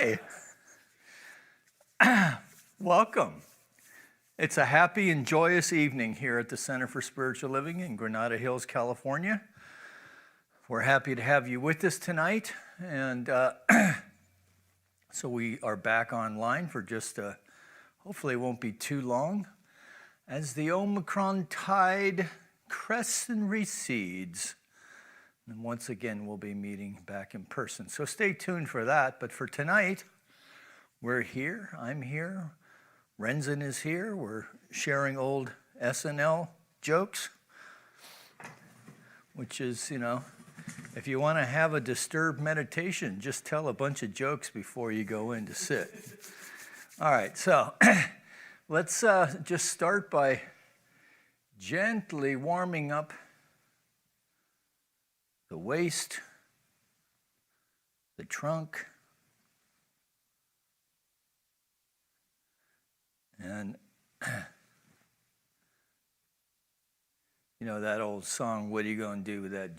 Okay. Welcome. It's a happy and joyous evening here at the Center for Spiritual Living in Granada Hills, California. We're happy to have you with us tonight. And so we are back online for just, hopefully it won't be too long, as the Omicron tide crests and recedes. And once again, we'll be meeting back in person. So stay tuned for that. But for tonight, we're here. I'm here. Renzen is here. We're sharing old SNL jokes, which is, if you want to have a disturbed meditation, just tell a bunch of jokes before you go in to sit. All right, so let's just start by gently warming up the waist, the trunk, and that old song, what are you going to do with that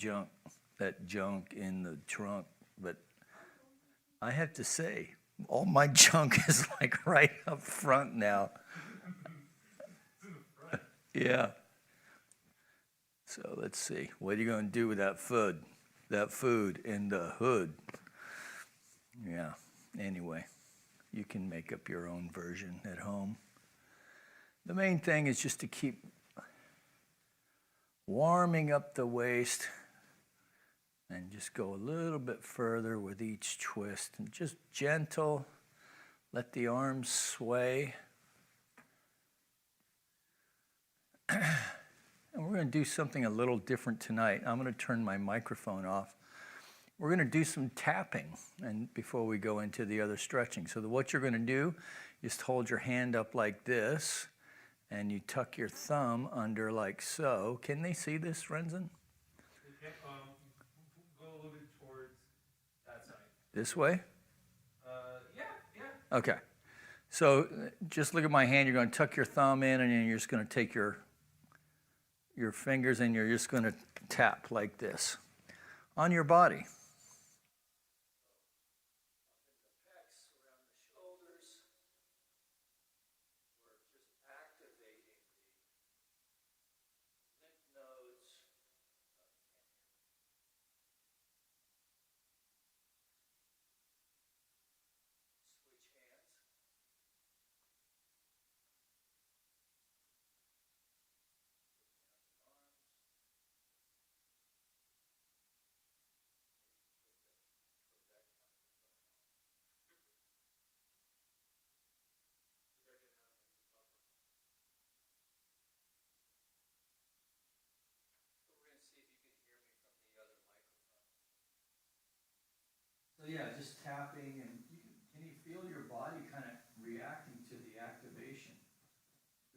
junk in the trunk? But I have to say, all my junk is like right up front now. Yeah. So let's see. What are you going to do with that food in the hood? Yeah. Anyway, you can make up your own version at home. The main thing is just to keep warming up the waist and just go a little bit further with each twist. And just gentle. Let the arms sway. And we're going to do something a little different tonight. I'm going to turn my microphone off. We're going to do some tapping and before we go into the other stretching. So what you're going to do is hold your hand up like this, and you tuck your thumb under like so. Can they see this, Renzen? Go a little bit towards that side. This way? Yeah. Okay. So just look at my hand. You're going to tuck your thumb in, and then you're just going to take your fingers and you're just going to tap like this on your body. So yeah, just tapping, and can you feel your body kind of reacting to the activation?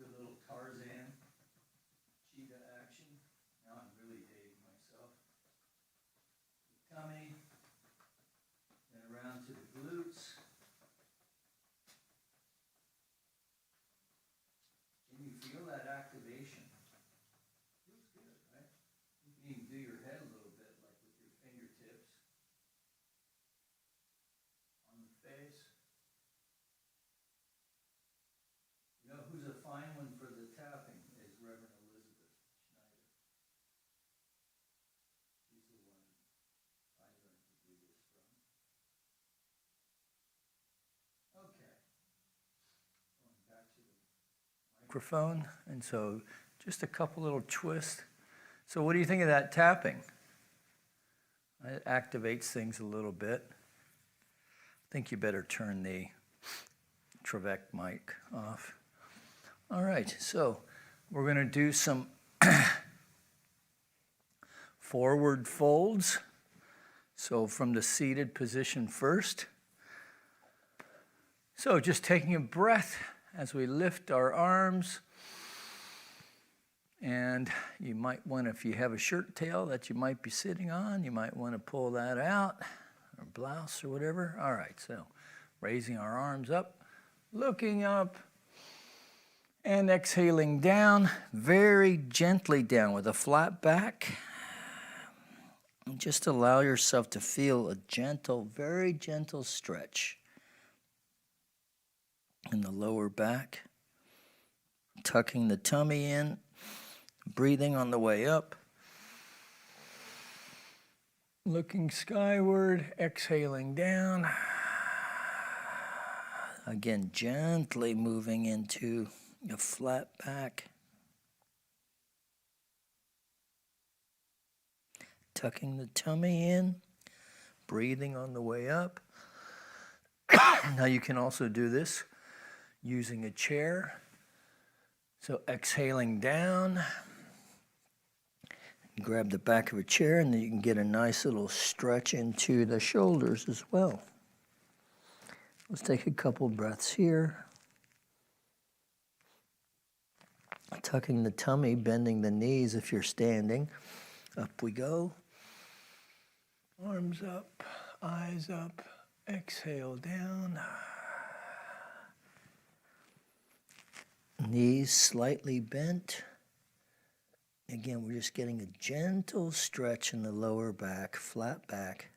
Do a little Tarzan, cheetah action. Now I'm really dating myself. The tummy, then around to the glutes. Can you feel that activation? Feels good, right? You can even do your head a little bit, like with your fingertips. Face. Who's a fine one for the tapping is Reverend Elizabeth Schneider. She's the one I learned to do this from. Okay. Going back to the microphone, and so just a couple little twists. So what do you think of that tapping? It activates things a little bit. I think you better turn the Trevec mic off. All right, so we're going to do some forward folds. So from the seated position first. So just taking a breath as we lift our arms. And you might want, if you have a shirt tail that you might be sitting on, you might want to pull that out. Or blouse or whatever. All right, so raising our arms up, looking up, and exhaling down, very gently down with a flat back. And just allow yourself to feel a gentle, very gentle stretch in the lower back. Tucking the tummy in, breathing on the way up. Looking skyward, exhaling down. Again, gently moving into a flat back. Tucking the tummy in, breathing on the way up. Now you can also do this using a chair. So exhaling down. Grab the back of a chair and then you can get a nice little stretch into the shoulders as well. Let's take a couple breaths here. Tucking the tummy, bending the knees if you're standing. Up we go. Arms up, eyes up, exhale down. Knees slightly bent. Again, we're just getting a gentle stretch in the lower back, flat back.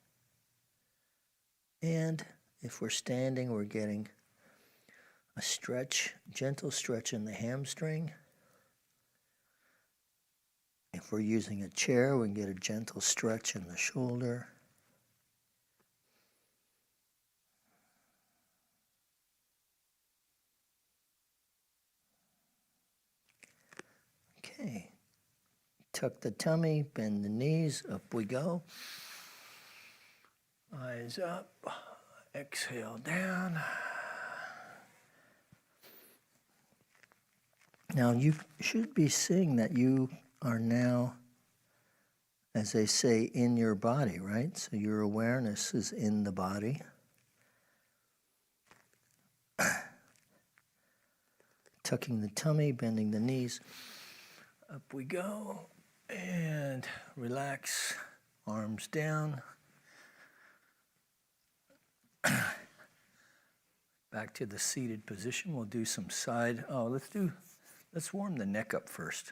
And if we're standing, we're getting a stretch, gentle stretch in the hamstring. If we're using a chair, we can get a gentle stretch in the shoulder. Okay. Tuck the tummy, bend the knees, up we go. Eyes up, exhale down. Now you should be seeing that you are now, as they say, in your body, right? So your awareness is in the body. Tucking the tummy, bending the knees. Up we go. And relax, arms down. Back to the seated position. We'll do some side. Let's warm the neck up first.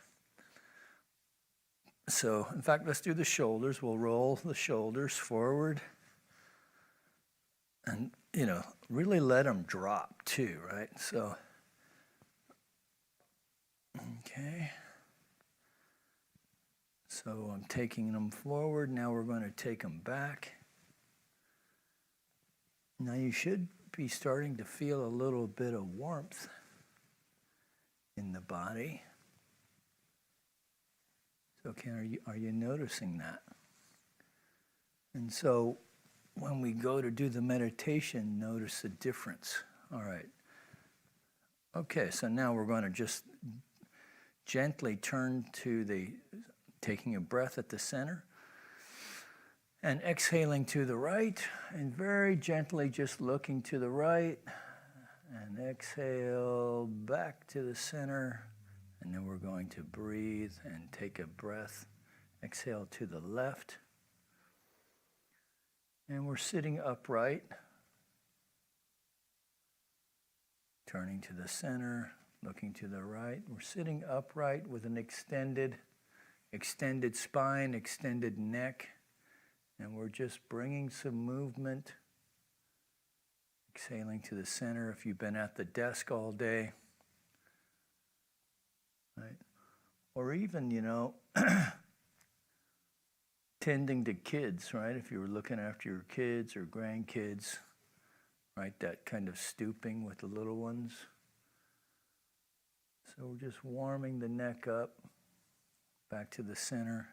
So, in fact, let's do the shoulders. We'll roll the shoulders forward. And, really let them drop too, right? So, okay. So I'm taking them forward. Now we're going to take them back. Now you should be starting to feel a little bit of warmth in the body. So are you noticing that? And so when we go to do the meditation, notice the difference. All right. Okay, so now we're going to just gently turn to taking a breath at the center and exhaling to the right and very gently just looking to the right and exhale back to the center, and then we're going to breathe and take a breath. Exhale to the left, and we're sitting upright, turning to the center, looking to the right. We're sitting upright with an extended spine, extended neck, and we're just bringing some movement. Exhaling to the center if you've been at the desk all day, right? Or even, tending to kids, right? If you were looking after your kids or grandkids, right? That kind of stooping with the little ones. So we're just warming the neck up. Back to the center.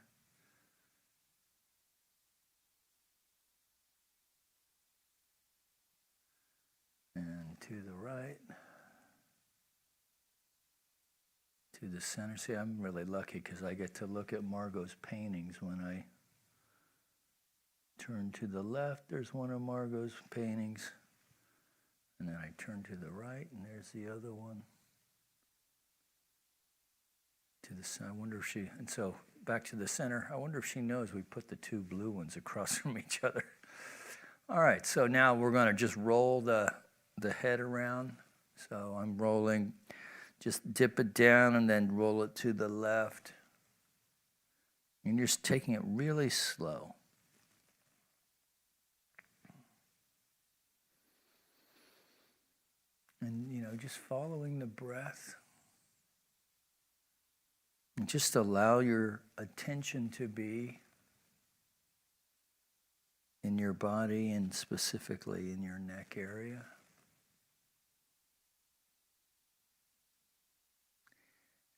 And to the right. To the center. See, I'm really lucky because I get to look at Margot's paintings when I turn to the left. There's one of Margot's paintings. And then I turn to the right, and there's the other one. To the center. I wonder if and so back to the center. I wonder if she knows we put the two blue ones across from each other. All right, so now we're going to just roll the head around. So I'm rolling, just dip it down and then roll it to the left. And you're just taking it really slow. And, just following the breath. And just allow your attention to be in your body and specifically in your neck area.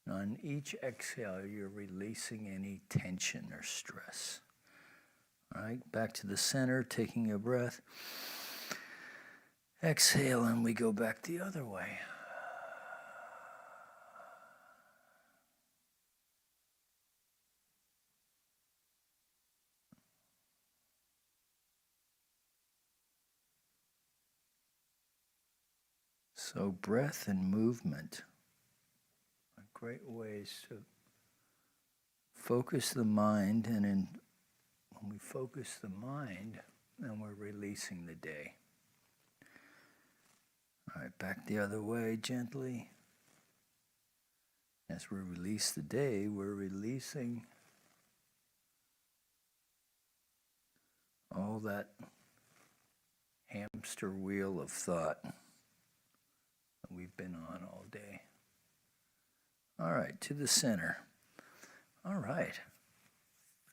And on each exhale, you're releasing any tension or stress. All right, back to the center, taking a breath. Exhale, and we go back the other way. So breath and movement are great ways to focus the mind, and when we focus the mind, then we're releasing the day. All right, back the other way gently. As we release the day, we're releasing all that hamster wheel of thought that we've been on all day. All right, to the center. All right.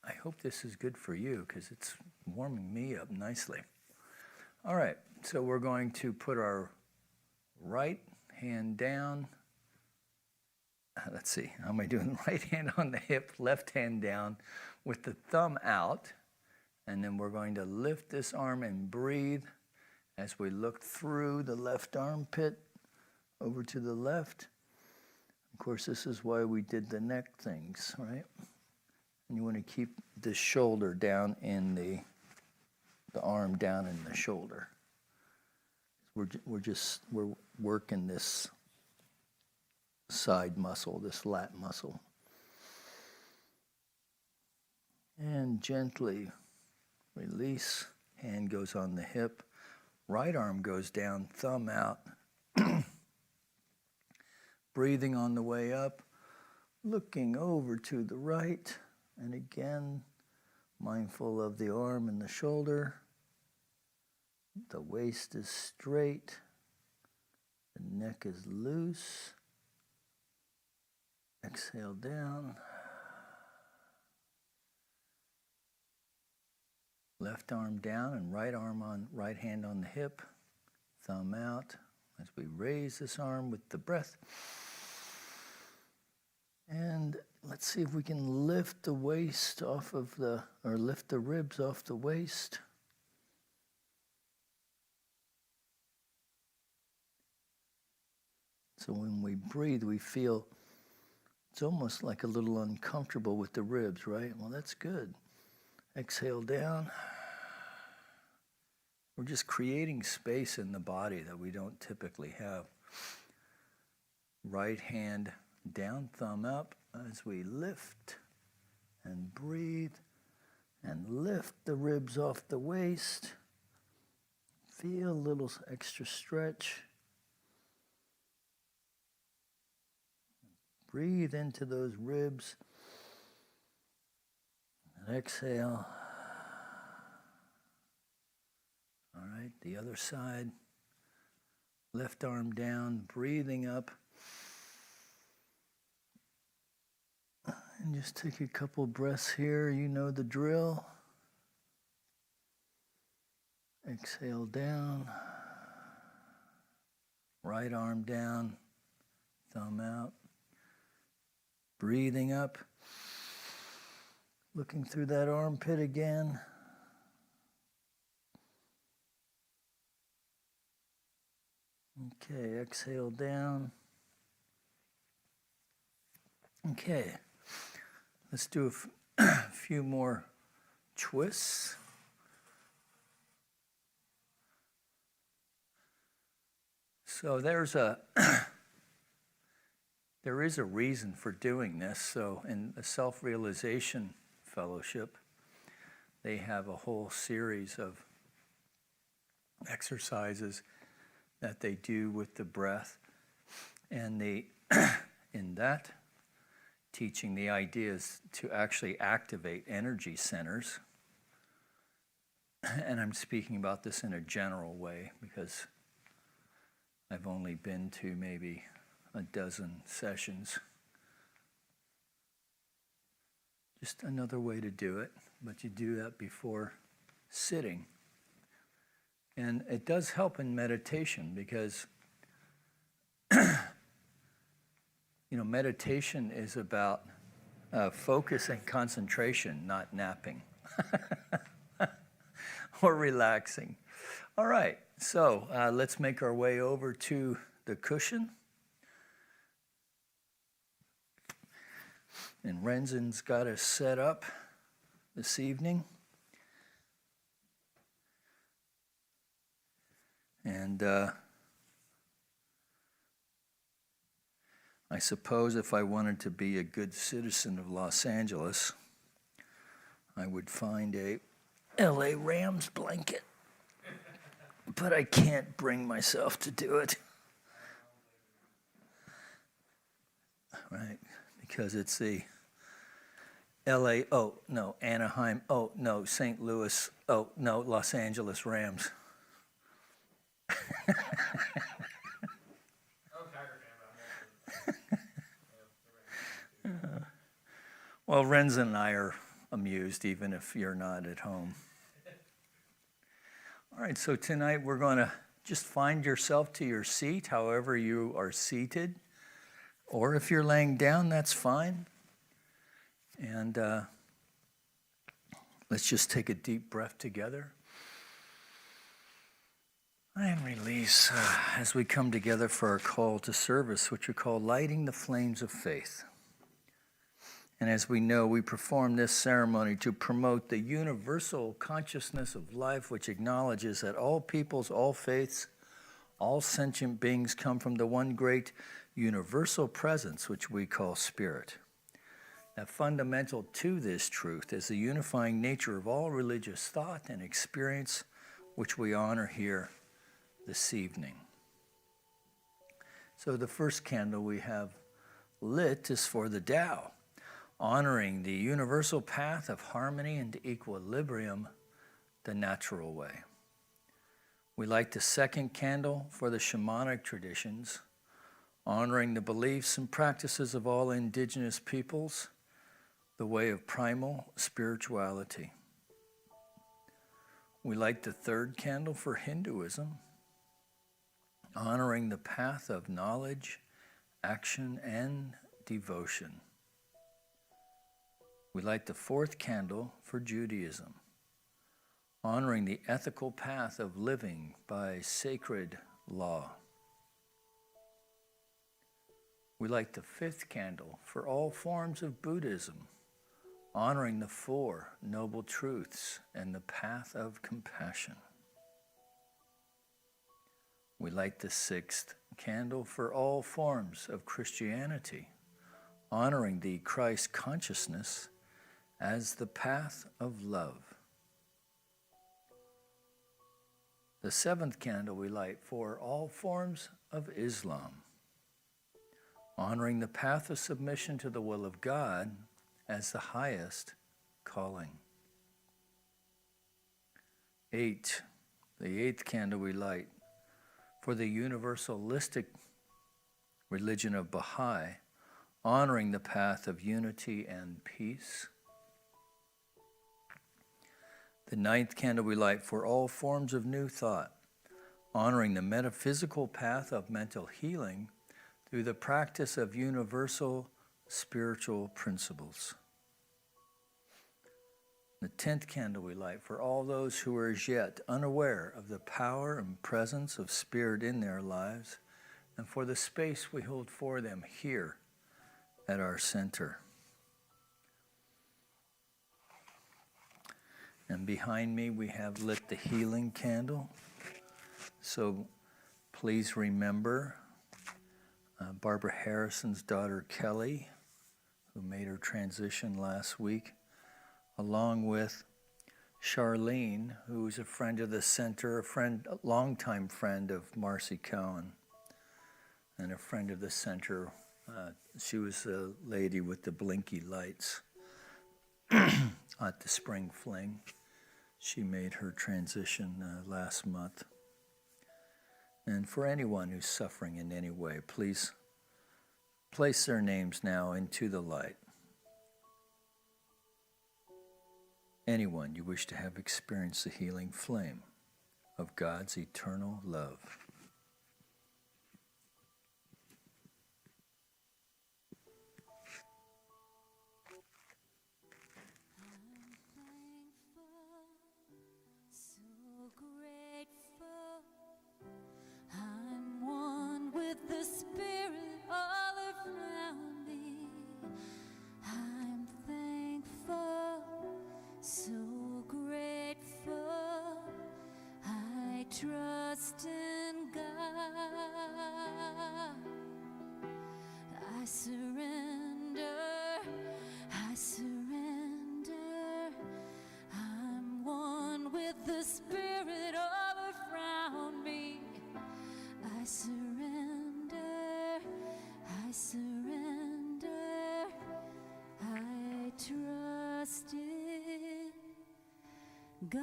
I hope this is good for you because it's warming me up nicely. All right, so we're going to put our right hand down. Let's see, how am I doing? Right hand on the hip, left hand down with the thumb out. And then we're going to lift this arm and breathe as we look through the left armpit over to the left. Of course, this is why we did the neck things, right? And you want to keep the shoulder down in the arm down in the shoulder. We're working this side muscle, this lat muscle. And gently release. Hand goes on the hip. Right arm goes down, thumb out. Breathing on the way up. Looking over to the right. And again, mindful of the arm and the shoulder. The waist is straight. The neck is loose. Exhale down. Left arm down and right hand on the hip. Thumb out as we raise this arm with the breath. And let's see if we can lift the waist lift the ribs off the waist. So when we breathe, we feel it's almost like a little uncomfortable with the ribs, right? Well, that's good. Exhale down. We're just creating space in the body that we don't typically have. Right hand down, thumb up as we lift and breathe and lift the ribs off the waist. Feel a little extra stretch. Breathe into those ribs. And exhale. All right, the other side. Left arm down, breathing up. And just take a couple breaths here. You know the drill. Exhale down. Right arm down, thumb out. Breathing up. Looking through that armpit again. Okay, exhale down. Okay, let's do a few more twists. So there is a reason for doing this. So in the Self-Realization Fellowship, they have a whole series of exercises that they do with the breath. And in that teaching, the idea is to actually activate energy centers. And I'm speaking about this in a general way because I've only been to maybe a dozen sessions. Just another way to do it, but you do that before sitting. And it does help in meditation because, meditation is about focus and concentration, not napping or relaxing. All right, so let's make our way over to the cushion. And Renzen's got us set up this evening. And I suppose if I wanted to be a good citizen of Los Angeles, I would find a LA Rams blanket. But I can't bring myself to do it. Right, because it's the Anaheim, St. Louis, Los Angeles Rams. Well, Renz and I are amused, even if you're not at home. All right, so tonight we're going to just find yourself to your seat, however you are seated. Or if you're laying down, that's fine. And let's just take a deep breath together. And release as we come together for our call to service, which we call lighting the flames of faith. And as we know, we perform this ceremony to promote the universal consciousness of life, which acknowledges that all peoples, all faiths, all sentient beings come from the one great universal presence, which we call spirit. Now, fundamental to this truth is the unifying nature of all religious thought and experience, which we honor here this evening. So the first candle we have lit is for the Tao, honoring the universal path of harmony and equilibrium, the natural way. We light the second candle for the shamanic traditions, honoring the beliefs and practices of all indigenous peoples, the way of primal spirituality. We light the third candle for Hinduism, honoring the path of knowledge, action, and devotion. We light the fourth candle for Judaism, honoring the ethical path of living by sacred law. We light the fifth candle for all forms of Buddhism, honoring the Four Noble Truths and the path of compassion. We light the sixth candle for all forms of Christianity, honoring the Christ consciousness as the path of love. The seventh candle we light for all forms of Islam, honoring the path of submission to the will of God as the highest calling. The eighth candle we light for the universalistic religion of Baha'i, honoring the path of unity and peace. The ninth candle we light for all forms of new thought, honoring the metaphysical path of mental healing through the practice of universal spiritual principles. The 10th candle we light for all those who are as yet unaware of the power and presence of spirit in their lives, and for the space we hold for them here at our center. And behind me we have lit the healing candle. So please remember Barbara Harrison's daughter Kelly, who made her transition last week, along with Charlene, who's a friend of the center, a longtime friend of Marcy Cohen, and a friend of the center. She was the lady with the blinky lights at the Spring Fling. She made her transition last month. And for anyone who's suffering in any way, please place their names now into the light. Anyone you wish to have experienced the healing flame of God's eternal love. Trust in God. I surrender. I surrender. I'm one with the Spirit all around me. I surrender. I surrender. I trust in God.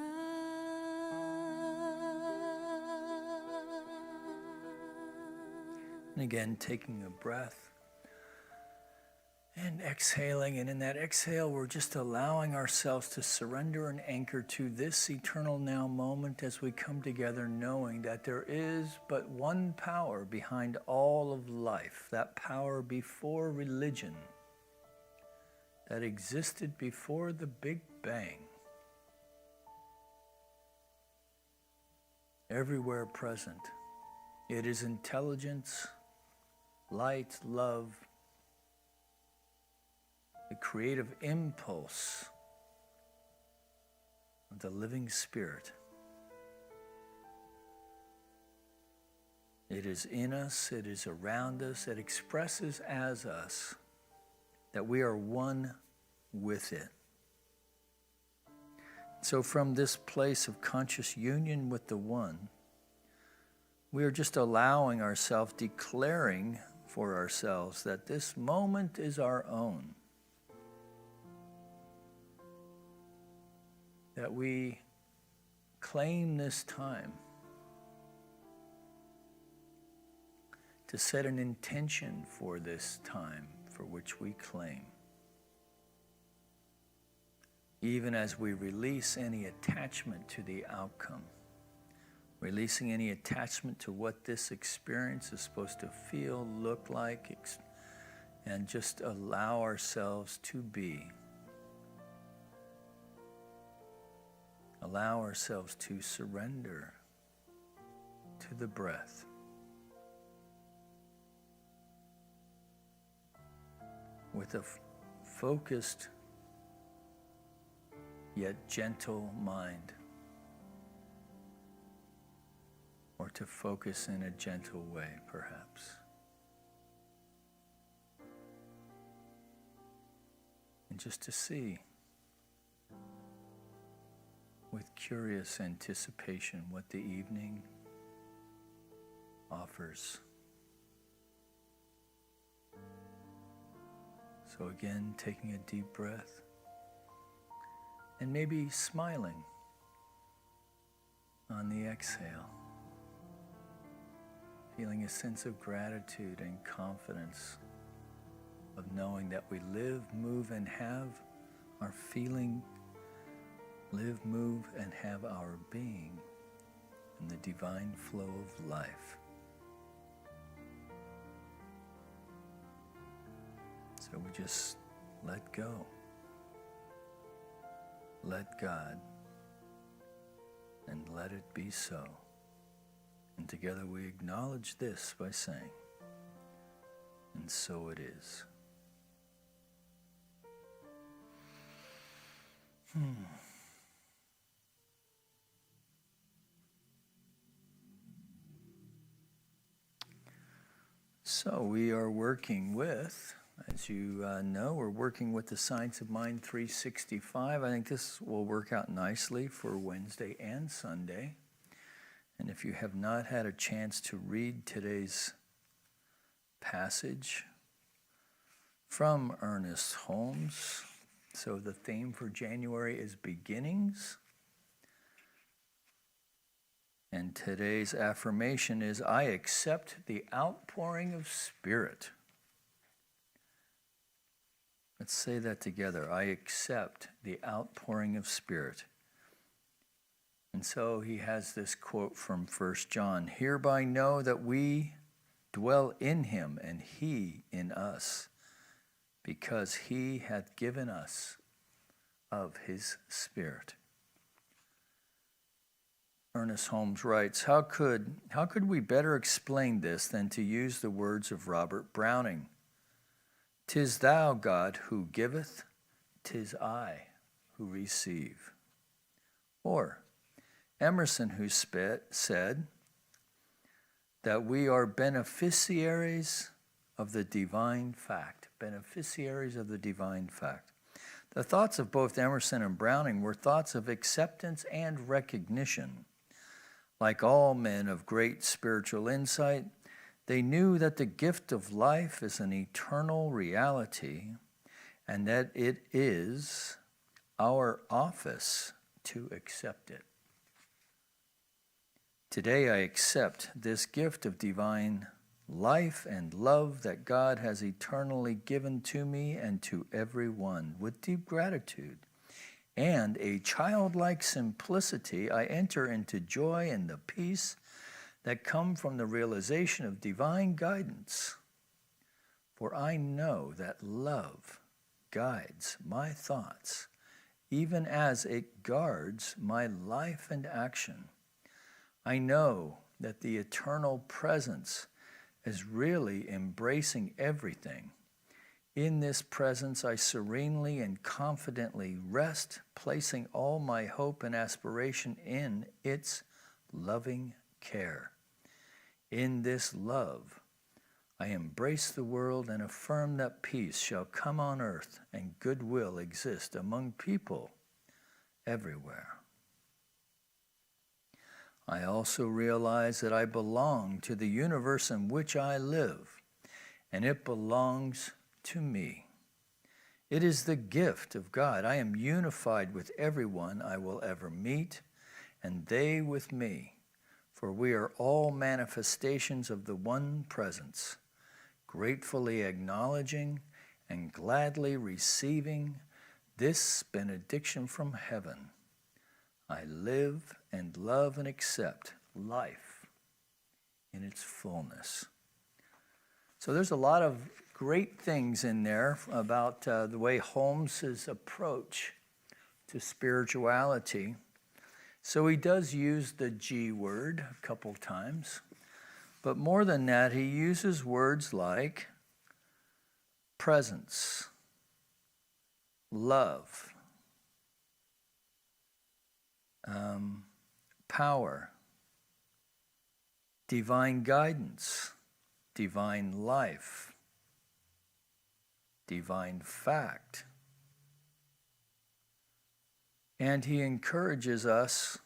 And again, taking a breath and exhaling. And in that exhale, we're just allowing ourselves to surrender and anchor to this eternal now moment as we come together, knowing that there is but one power behind all of life, that power before religion, that existed before the Big Bang. Everywhere present. It is intelligence, light, love, the creative impulse of the living spirit. It is in us, it is around us, it expresses as us that we are one with it. So from this place of conscious union with the One, we are just allowing ourselves, declaring for ourselves that this moment is our own. That we claim this time to set an intention for this time for which we claim. Even as we release any attachment to the outcome, releasing any attachment to what this experience is supposed to feel, look like, and just allow ourselves to be. Allow ourselves to surrender to the breath. With a focused yet gentle mind, or to focus in a gentle way, perhaps. And just to see with curious anticipation what the evening offers. So again, taking a deep breath. And maybe smiling on the exhale, feeling a sense of gratitude and confidence of knowing that we live, move, and have our feeling, live, move, and have our being in the divine flow of life. So we just let go. Let God, and let it be so. And together we acknowledge this by saying, and so it is. So we are working with, as you know, we're working with the Science of Mind 365. I think this will work out nicely for Wednesday and Sunday. And if you have not had a chance to read today's passage from Ernest Holmes, so the theme for January is beginnings. And today's affirmation is, I accept the outpouring of Spirit. Let's say that together. I accept the outpouring of Spirit. And so he has this quote from 1 John, hereby know that we dwell in him and he in us, because he hath given us of his Spirit. Ernest Holmes writes, how could we better explain this than to use the words of Robert Browning? 'Tis thou, God, who giveth, 'tis I who receive. Or Emerson, who said that we are beneficiaries of the divine fact. Beneficiaries of the divine fact. The thoughts of both Emerson and Browning were thoughts of acceptance and recognition. Like all men of great spiritual insight, they knew that the gift of life is an eternal reality and that it is our office to accept it. Today I accept this gift of divine life and love that God has eternally given to me and to everyone with deep gratitude. And a childlike simplicity, I enter into joy and the peace that come from the realization of divine guidance. For I know that love guides my thoughts, even as it guards my life and action. I know that the eternal presence is really embracing everything. In this presence, I serenely and confidently rest, placing all my hope and aspiration in its loving care. In this love, I embrace the world and affirm that peace shall come on earth and goodwill exist among people everywhere. I also realize that I belong to the universe in which I live, and it belongs to me. It is the gift of God. I am unified with everyone I will ever meet, and they with me, for we are all manifestations of the one presence, gratefully acknowledging and gladly receiving this benediction from heaven. I live and love and accept life in its fullness. So there's a lot of great things in there about the way Holmes's approach to spirituality. So he does use the G word a couple times, but more than that, he uses words like presence, love, power, divine guidance, divine life, divine fact. And he encourages us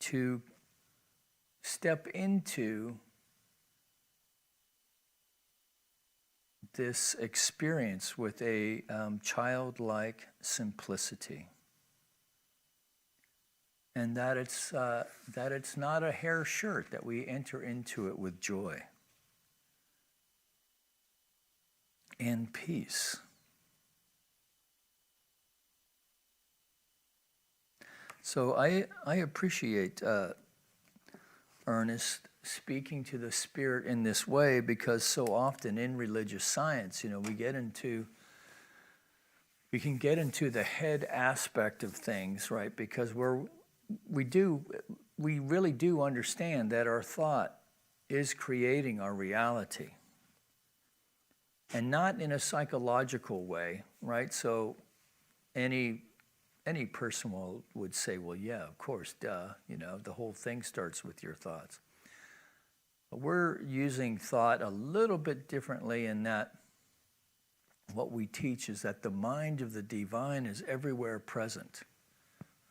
to step into this experience with a childlike simplicity. And that it's not a hair shirt, that we enter into it with joy and peace. So I appreciate Ernest speaking to the Spirit in this way, because so often in religious science, we can get into the head aspect of things, right? Because we really do understand that our thought is creating our reality. And not in a psychological way, right? So any person would say, well, yeah, of course, duh, the whole thing starts with your thoughts. But we're using thought a little bit differently in that what we teach is that the mind of the divine is everywhere present,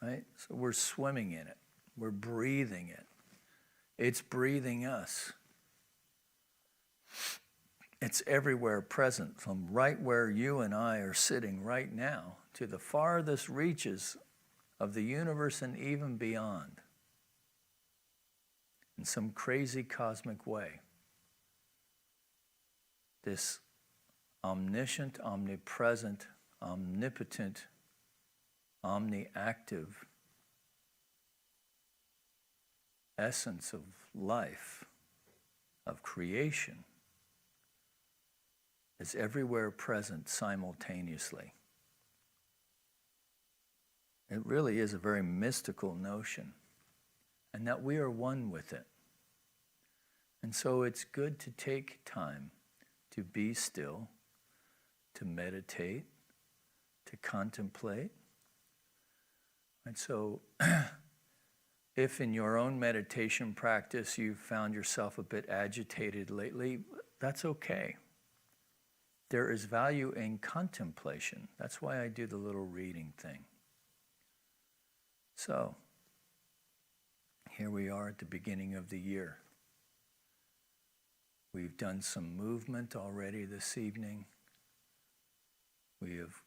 right? So we're swimming in it. We're breathing it. It's breathing us. It's everywhere present, from right where you and I are sitting right now to the farthest reaches of the universe and even beyond. in some crazy cosmic way. This omniscient, omnipresent, omnipotent, omniactive essence of life, of creation, is everywhere present simultaneously. It really is a very mystical notion, and that we are one with it. And so it's good to take time to be still, to meditate, to contemplate. And so if in your own meditation practice you've found yourself a bit agitated lately, that's okay. There is value in contemplation. That's why I do the little reading thing. So, here we are at the beginning of the year. We've done some movement already this evening. We have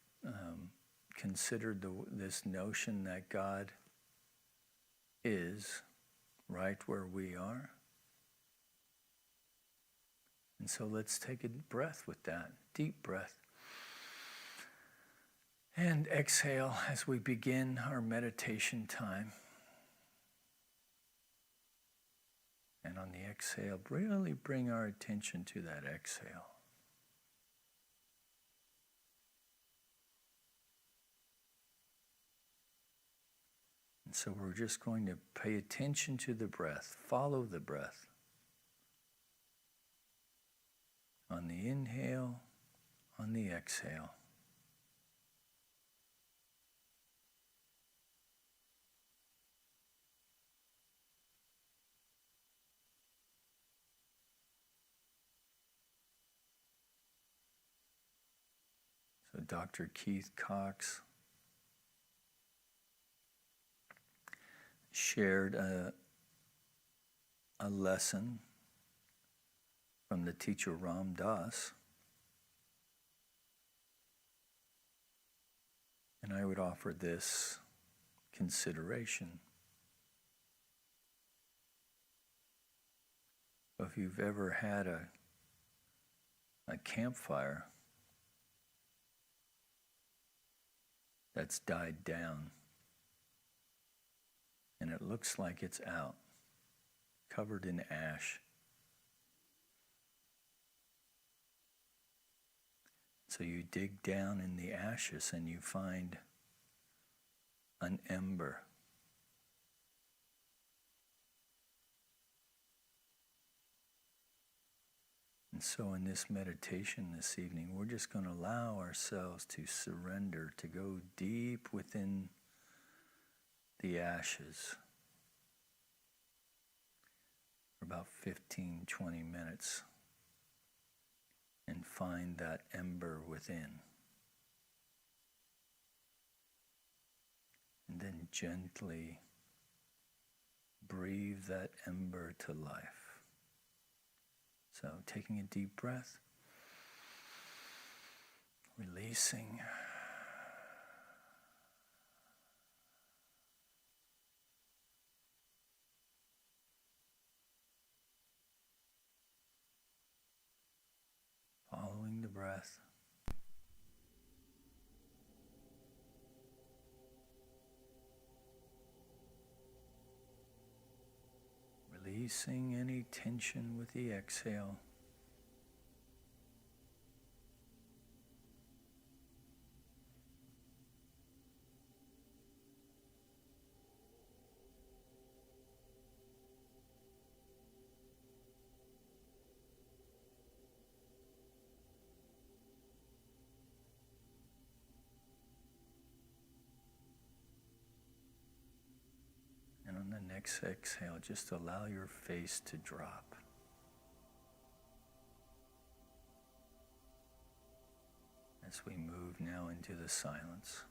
considered this notion that God is right where we are. And so let's take a breath with that, deep breath. And exhale as we begin our meditation time. And on the exhale, really bring our attention to that exhale. And so we're just going to pay attention to the breath, follow the breath. On the inhale, on the exhale. So Dr. Keith Cox shared a lesson from the teacher Ram Dass. And I would offer this consideration. If you've ever had a campfire that's died down, and it looks like it's out, covered in ash. So you dig down in the ashes and you find an ember. And so in this meditation this evening, we're just going to allow ourselves to surrender, to go deep within the ashes for about 15, 20 minutes and find that ember within. And then gently breathe that ember to life. So taking a deep breath, releasing. Following the breath. Releasing any tension with the exhale. And on the next exhale, just allow your face to drop. As we move now into the silence.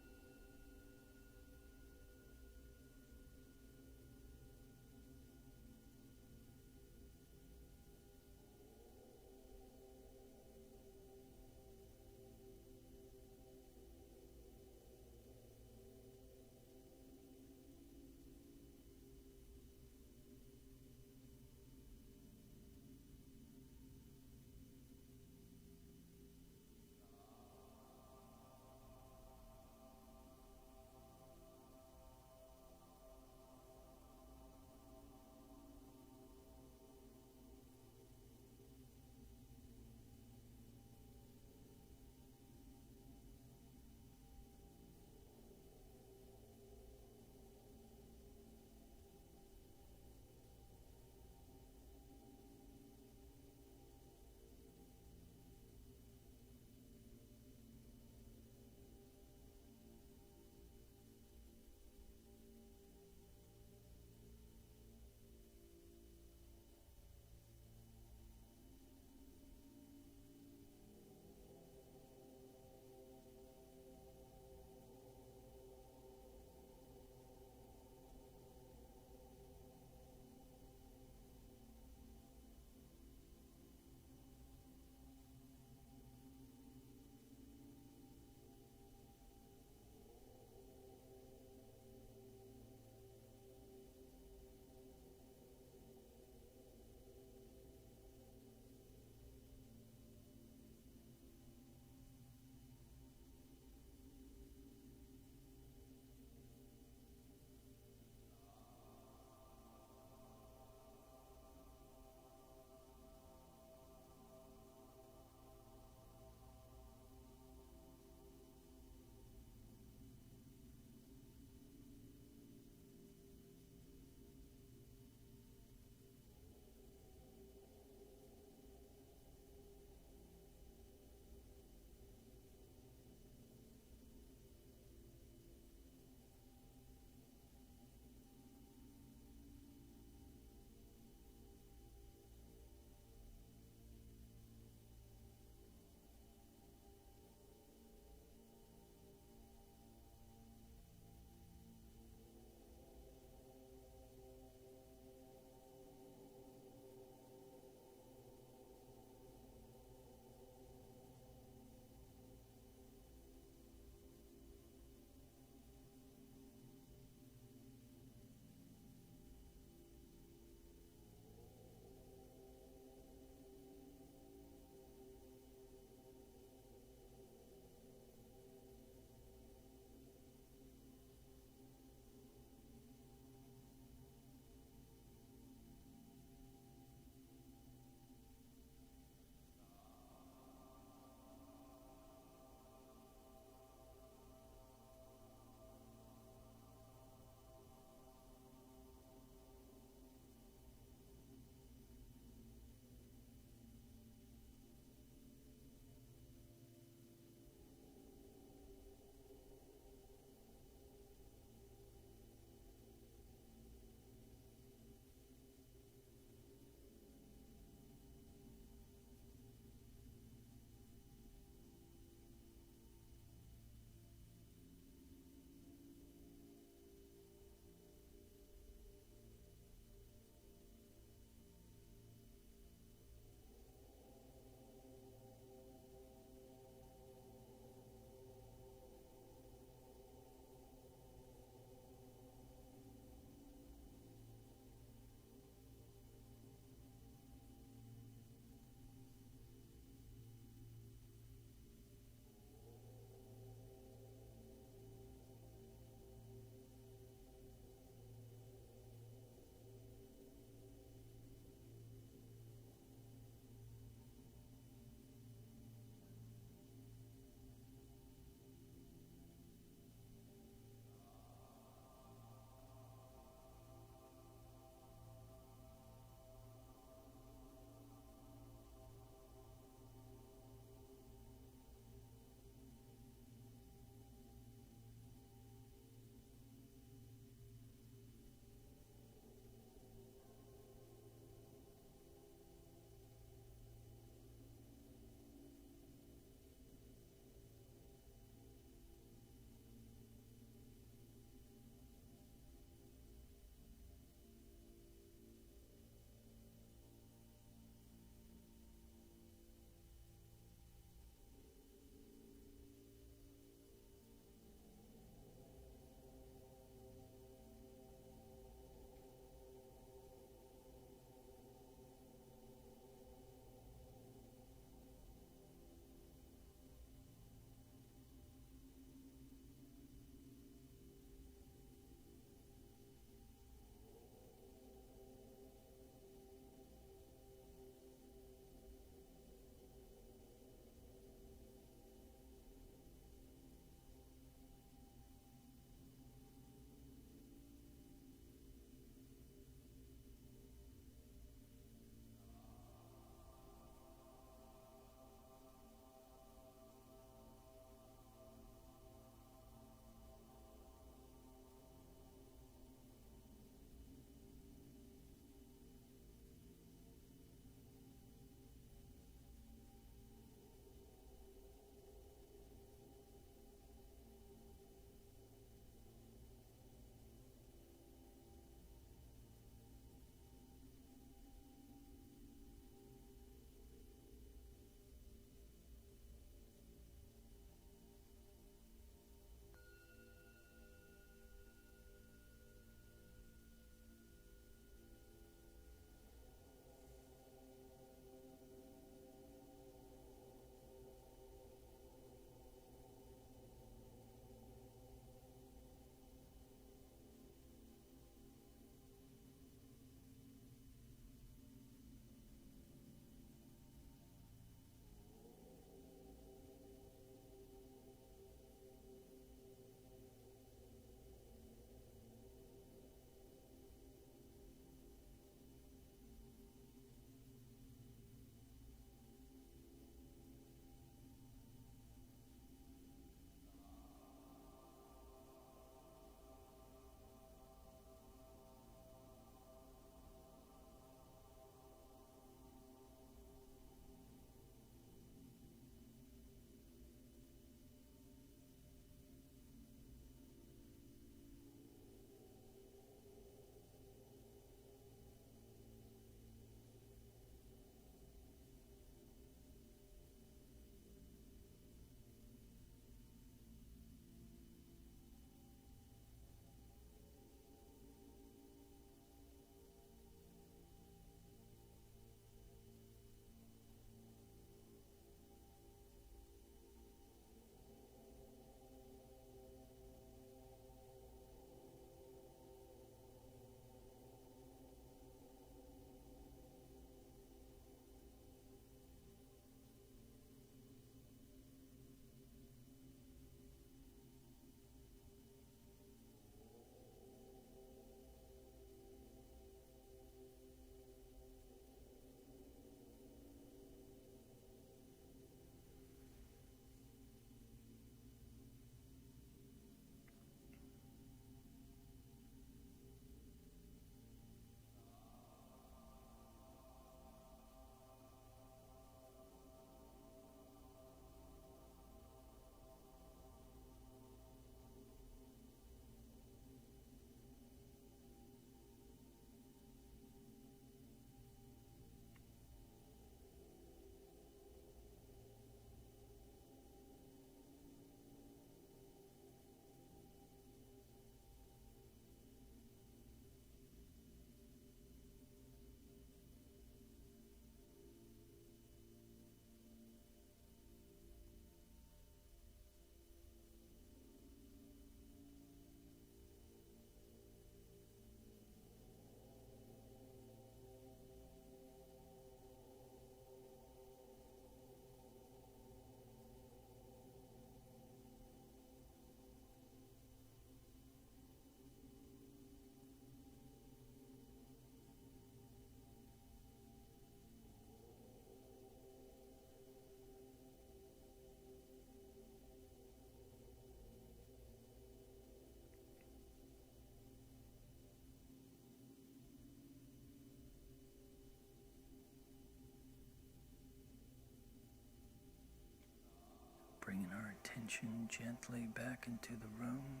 attention gently back into the room,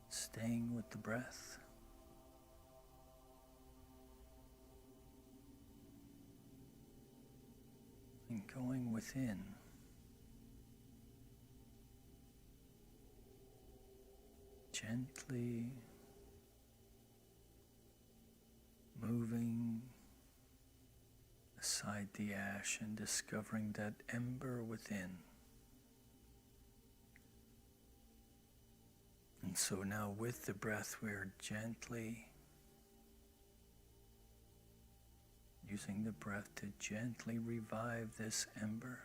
staying with the breath. And going within. Gently moving aside the ash and discovering that ember within. And so now with the breath, we're gently using the breath to gently revive this ember.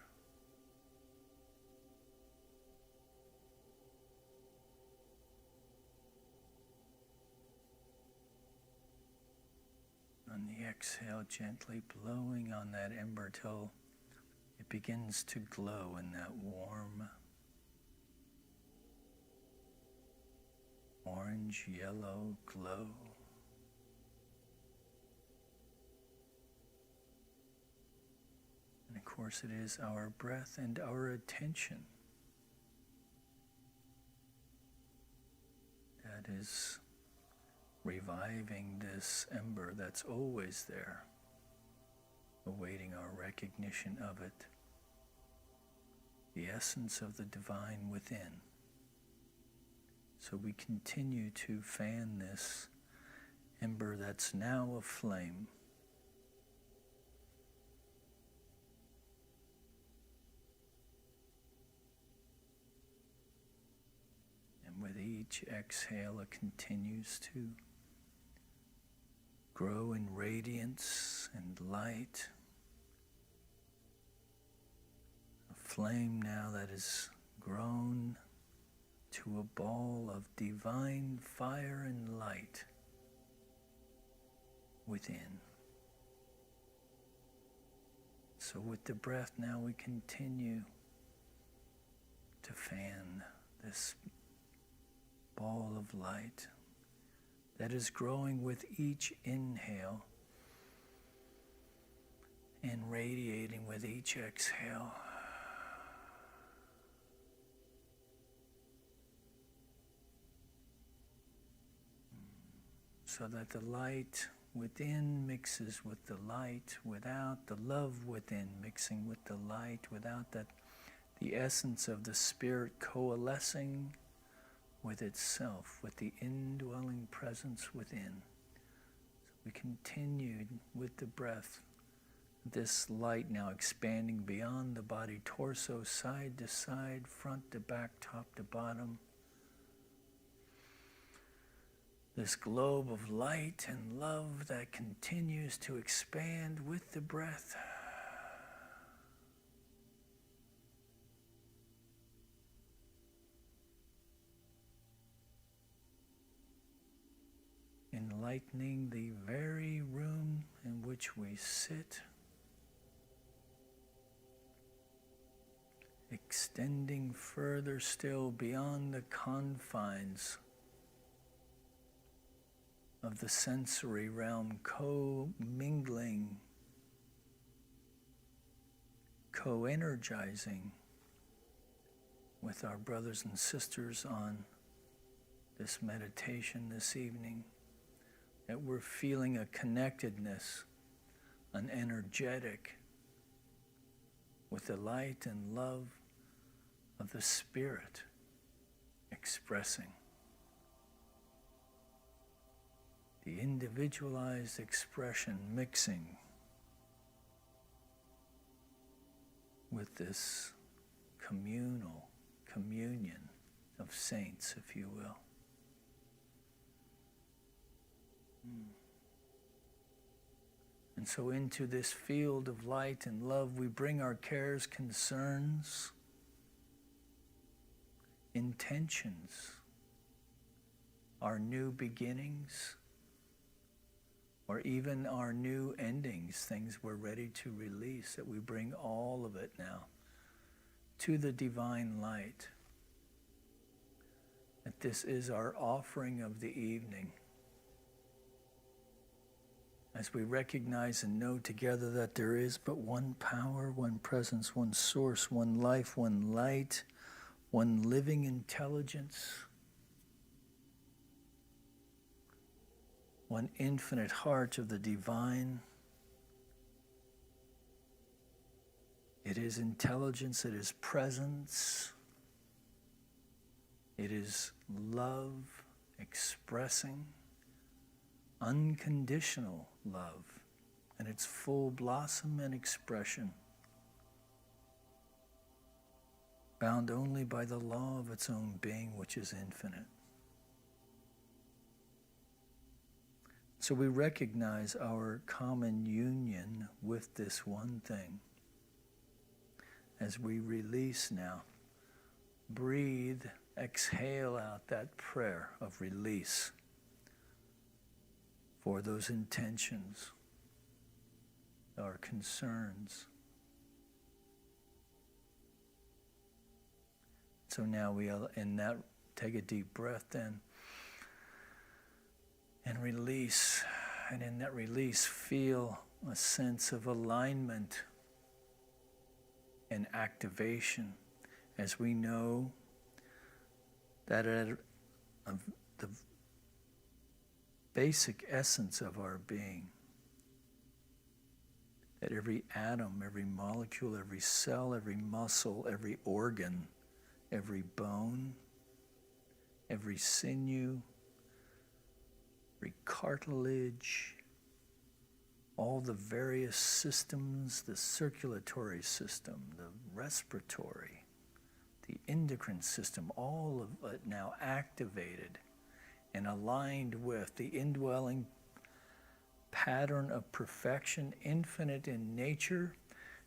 On the exhale, gently blowing on that ember till it begins to glow in that warm orange-yellow glow. And of course, it is our breath and our attention that is reviving this ember that's always there, awaiting our recognition of it, the essence of the divine within. So we continue to fan this ember that's now aflame. And with each exhale, it continues to grow in radiance and light. A flame now that is grown to a ball of divine fire and light within. So with the breath now we continue to fan this ball of light that is growing with each inhale and radiating with each exhale. So that the light within mixes with the light without, the love within mixing with the light without, that the essence of the Spirit coalescing with itself, with the indwelling presence within. So we continued with the breath, this light now expanding beyond the body, torso, side to side, front to back, top to bottom. This globe of light and love that continues to expand with the breath. Enlightening the very room in which we sit. Extending further still beyond the confines of the sensory realm, co-mingling, co-energizing with our brothers and sisters on this meditation this evening, that we're feeling a connectedness, an energetic, with the light and love of the Spirit expressing. The individualized expression mixing with this communion of saints, if you will. And so into this field of light and love, we bring our cares, concerns, intentions, our new beginnings, or even our new endings, things we're ready to release, that we bring all of it now to the divine light. That this is our offering of the evening. As we recognize and know together that there is but one power, one presence, one source, one life, one light, one living intelligence, one infinite heart of the divine. It is intelligence, it is presence, it is love expressing unconditional love in its full blossom and expression, bound only by the law of its own being, which is infinite. So we recognize our common union with this one thing. As we release now, breathe, exhale out that prayer of release for those intentions, our concerns. So now take a deep breath then, and release. And in that release, feel a sense of alignment and activation, as we know that at the basic essence of our being, that every atom, every molecule, every cell, every muscle, every organ, every bone, every sinew, every cartilage, all the various systems, the circulatory system, the respiratory, the endocrine system, all of it now activated and aligned with the indwelling pattern of perfection, infinite in nature,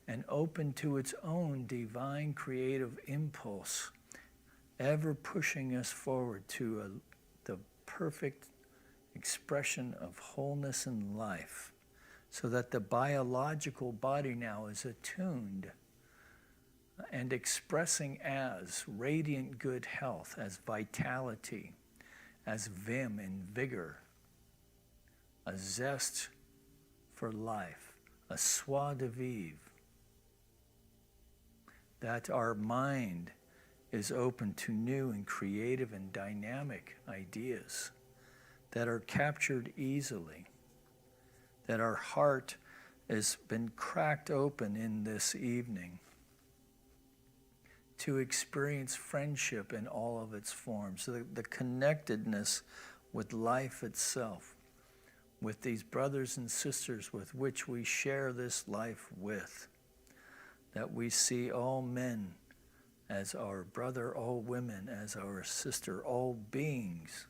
and open to its own divine creative impulse, ever pushing us forward to the perfect expression of wholeness and life, so that the biological body now is attuned and expressing as radiant good health, as vitality, as vim and vigor, a zest for life, a joie de vivre, that our mind is open to new and creative and dynamic ideas that are captured easily, that our heart has been cracked open in this evening to experience friendship in all of its forms, the connectedness with life itself, with these brothers and sisters with which we share this life with, that we see all men as our brother, all women as our sister, all beings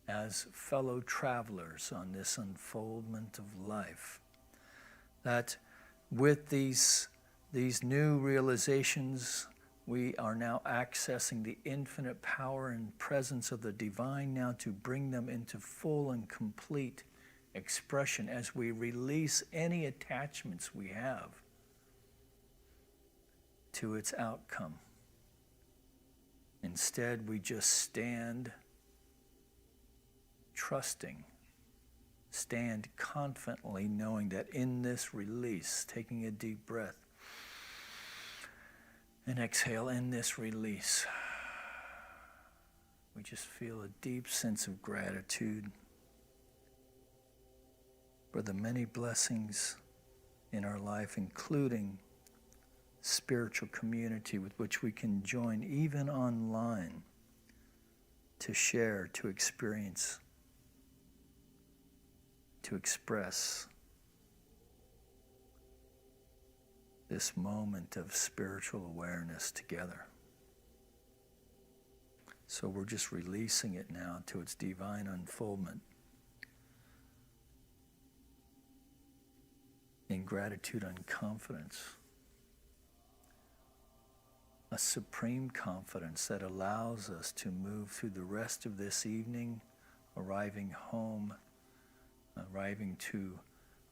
as fellow travelers on this unfoldment of life. That with these new realizations, we are now accessing the infinite power and presence of the divine now to bring them into full and complete expression as we release any attachments we have to its outcome. Instead, we just stand trusting, stand confidently knowing that in this release, taking a deep breath and exhale, in this release, we just feel a deep sense of gratitude for the many blessings in our life, including spiritual community with which we can join even online to share, to experience, to express this moment of spiritual awareness together. So we're just releasing it now to its divine unfoldment in gratitude and confidence. A supreme confidence that allows us to move through the rest of this evening, arriving home, arriving to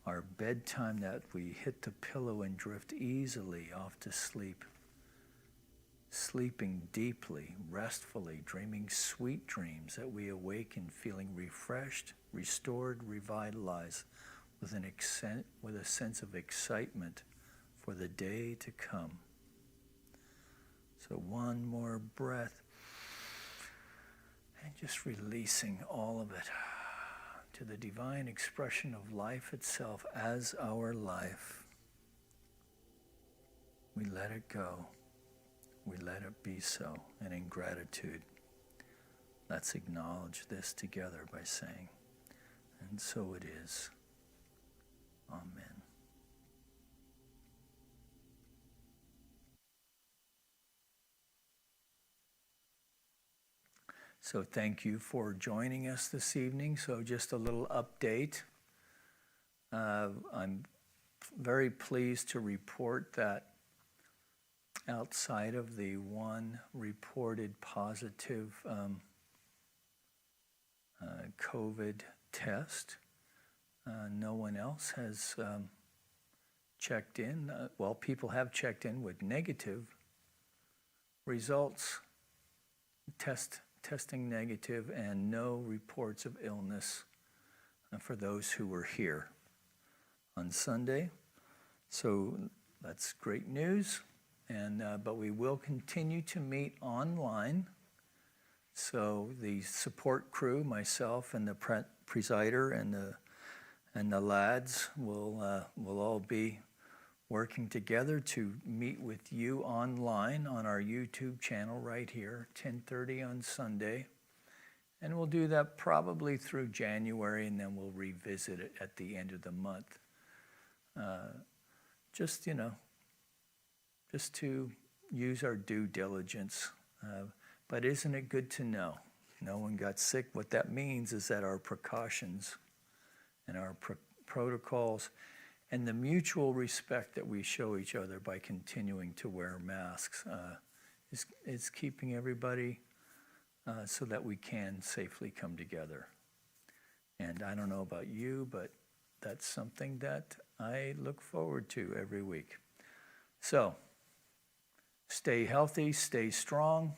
our bedtime, that we hit the pillow and drift easily off to sleep, sleeping deeply, restfully, dreaming sweet dreams, that we awaken feeling refreshed, restored, revitalized, with a sense of excitement for the day to come. So one more breath. And just releasing all of it to the divine expression of life itself as our life. We let it go. We let it be so. And in gratitude, let's acknowledge this together by saying, and so it is. Amen. So thank you for joining us this evening. So just a little update. I'm very pleased to report that outside of the one reported positive COVID test, no one else has checked in. Well, people have checked in with negative results, testing negative, and no reports of illness for those who were here on Sunday. So that's great news. And but we will continue to meet online. So the support crew, myself and the presider and the lads will all be working together to meet with you online on our YouTube channel right here, 10:30 on Sunday. And we'll do that probably through January, and then we'll revisit it at the end of the month. Just to use our due diligence. But isn't it good to know? No one got sick. What that means is that our precautions and our protocols and the mutual respect that we show each other by continuing to wear masks is keeping everybody so that we can safely come together. And I don't know about you, but that's something that I look forward to every week. So, stay healthy, stay strong.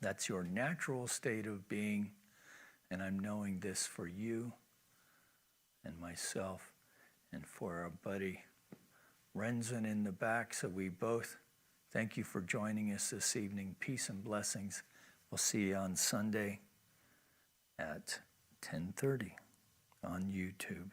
That's your natural state of being. And I'm knowing this for you and myself and for our buddy Renzen in the back. So we both thank you for joining us this evening. Peace and blessings. We'll see you on Sunday at 10:30 on YouTube.